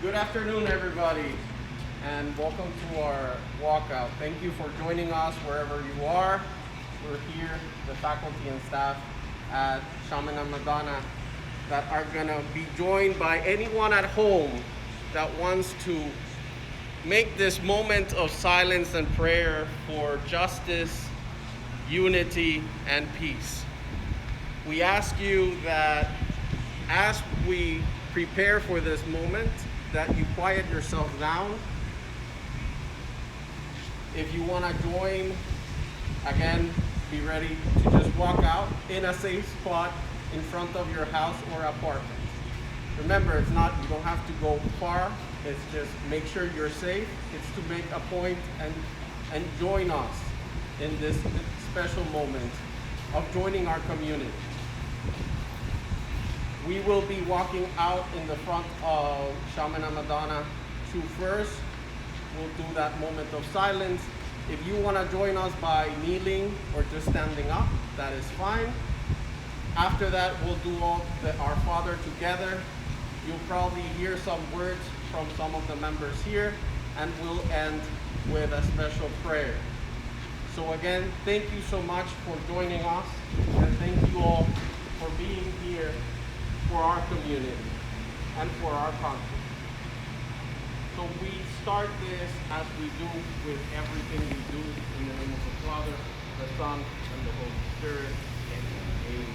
Good afternoon, everybody, and welcome to our walkout. Thank you for joining us wherever you are. We're here, the faculty and staff at Chaminade-Madonna, that are gonna be joined by anyone at home that wants to make this moment of silence and prayer for justice, unity, and peace. We ask you that as we prepare for this moment, that you quiet yourself down. If you want to join, again, be ready to just walk out in a safe spot in front of your house or apartment. Remember, you don't have to go far. It's just make sure you're safe. It's to make a point and join us in this special moment of joining our community. We will be walking out in the front of Chaminade-Madonna to first. We'll do that moment of silence. If you want to join us by kneeling or just standing up, that is fine. After that, we'll do our Father together. You'll probably hear some words from some of the members here, and we'll end with a special prayer. So again, thank you so much for joining us, and thank you all for being here for our community and for our country. So we start this as we do with everything we do in the name of the Father, the Son, and the Holy Spirit. Amen.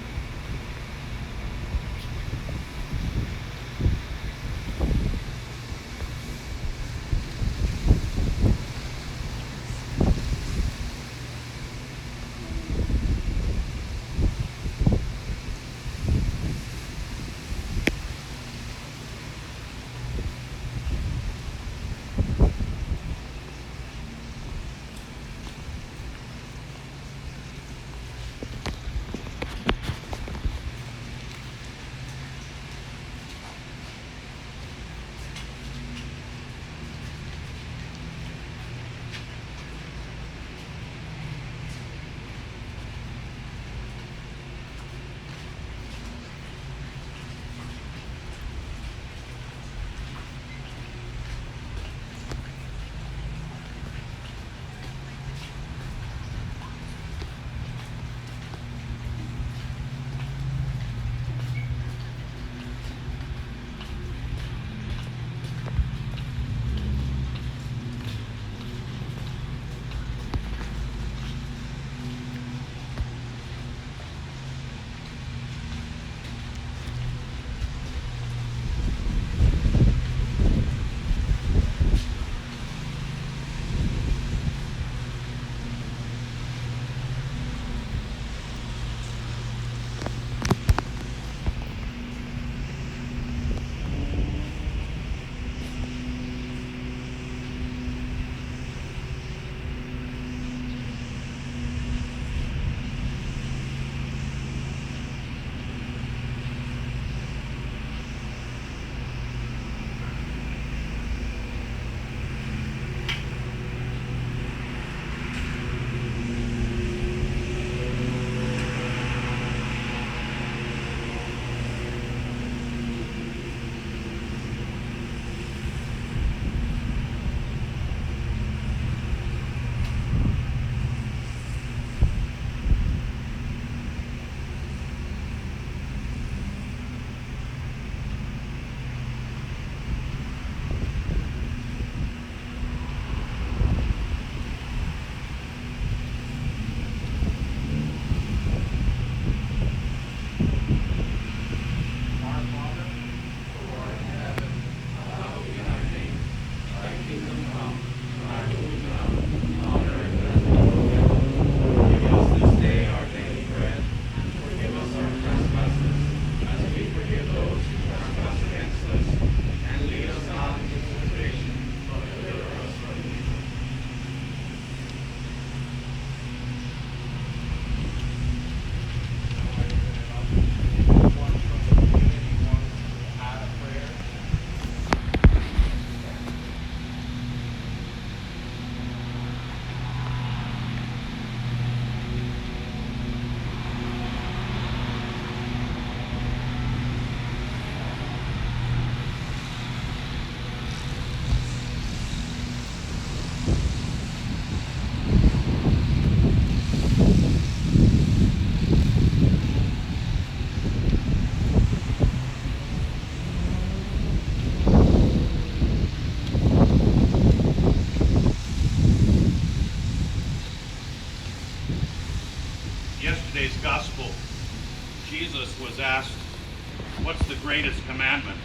greatest commandment?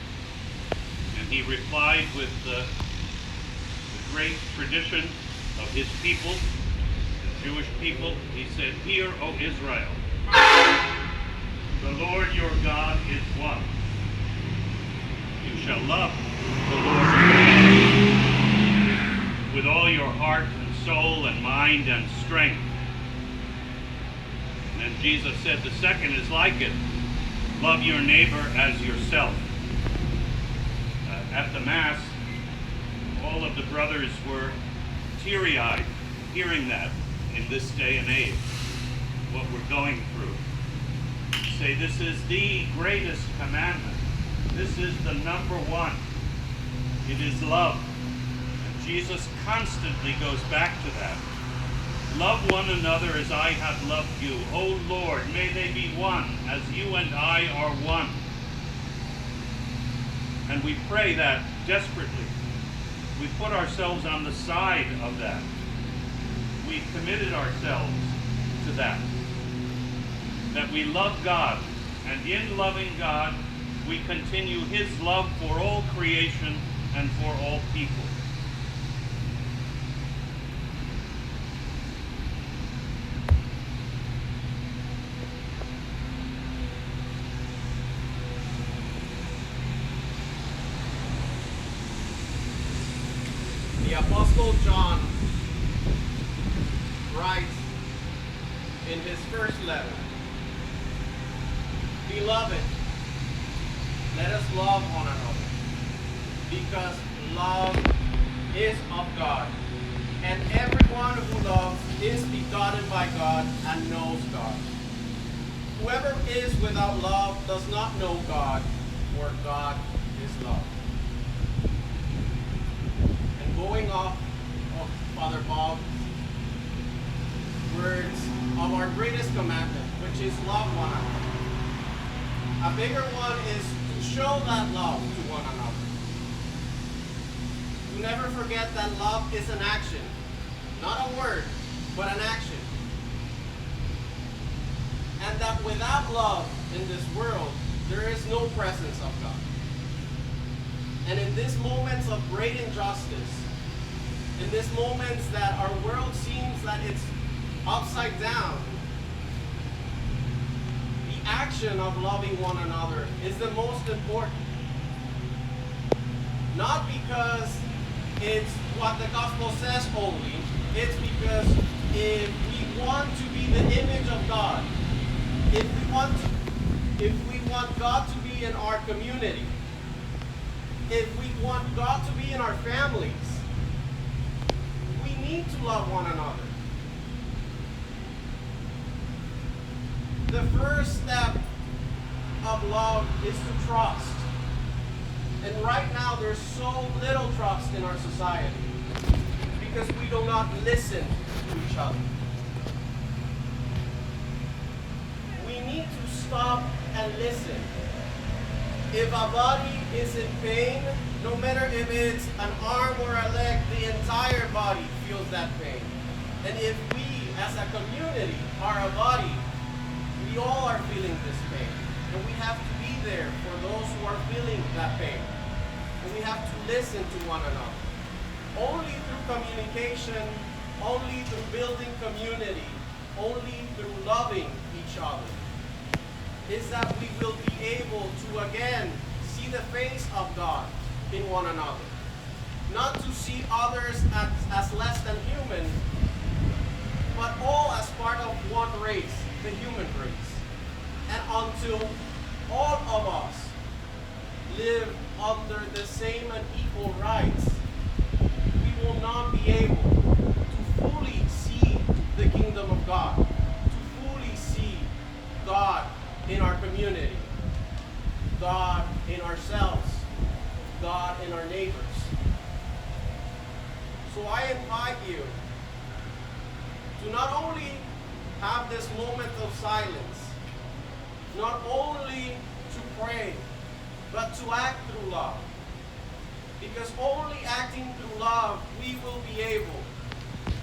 And he replied with the great tradition of his people, the Jewish people. He said, "Hear, O Israel, the Lord your God is one. You shall love the Lord your God with all your heart and soul and mind and strength." And then Jesus said, the second is like it. Love your neighbor as yourself. At the Mass, all of the brothers were teary-eyed hearing that in this day and age, what we're going through. Say, this is the greatest commandment. This is the number one. It is love. And Jesus constantly goes back to that. Love one another as I have loved you. O Lord, may they be one as you and I are one. And we pray that desperately. We put ourselves on the side of that. We committed ourselves to that. That we love God, and in loving God, we continue his love for all creation and for all people. The Apostle John writes in his first letter, "Beloved, let us love one another, because love is of God, and everyone who loves is begotten by God and knows God. Whoever is without love does not know God, for God is love." Going off of Father Bob's words of our greatest commandment, which is love one another. A bigger one is to show that love to one another. To never forget that love is an action, not a word, but an action. And that without love in this world, there is no presence of God. And in these moments of great injustice, in these moments that our world seems that it's upside down, the action of loving one another is the most important. Not because it's what the gospel says only, it's because if we want to be the image of God, if we want God to be in our community, if we want God to be in our families, we need to love one another. The first step of love is to trust. And right now there's so little trust in our society because we do not listen to each other. We need to stop and listen. If a body is in pain, no matter if it's an arm or a leg, the entire body feels that pain. And if we, as a community, are a body, we all are feeling this pain. And we have to be there for those who are feeling that pain. And we have to listen to one another. Only through communication, only through building community, only through loving each other, is that we will be able to again see the face of God in one another. Not to see others as less than human, but all as part of one race, the human race. And until all of us live under the same and equal rights, we will not be able to fully see the kingdom of God, to fully see God in our community, God in ourselves, God in our neighbors. So I invite you to not only have this moment of silence, not only to pray, but to act through love. Because only acting through love, we will be able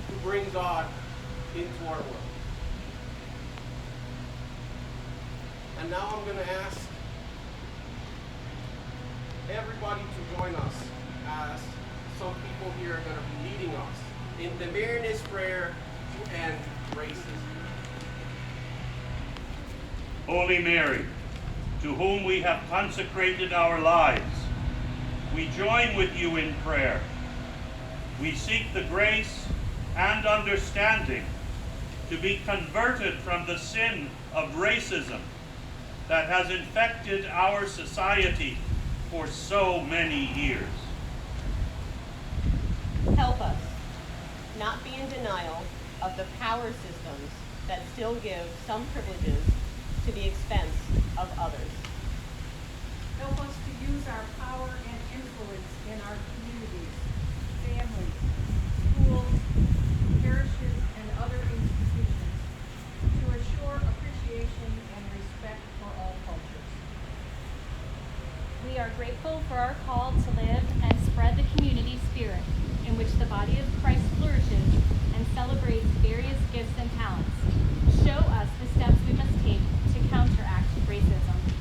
to bring God into our world. And now I'm going to ask everybody to join us as some people here are going to be leading us in the Marinist prayer to end racism. Holy Mary, to whom we have consecrated our lives, we join with you in prayer. We seek the grace and understanding to be converted from the sin of racism that has infected our society for so many years. Help us not be in denial of the power systems that still give some privileges to the expense of others. Help us to use our power and influence in our communities, families, schools, parishes, and other institutions to assure appreciation and respect for all cultures. We are grateful for our call to live and spread the community spirit in which the body of Christ flourishes and celebrates various gifts and talents. Show us the steps we must take to counteract racism.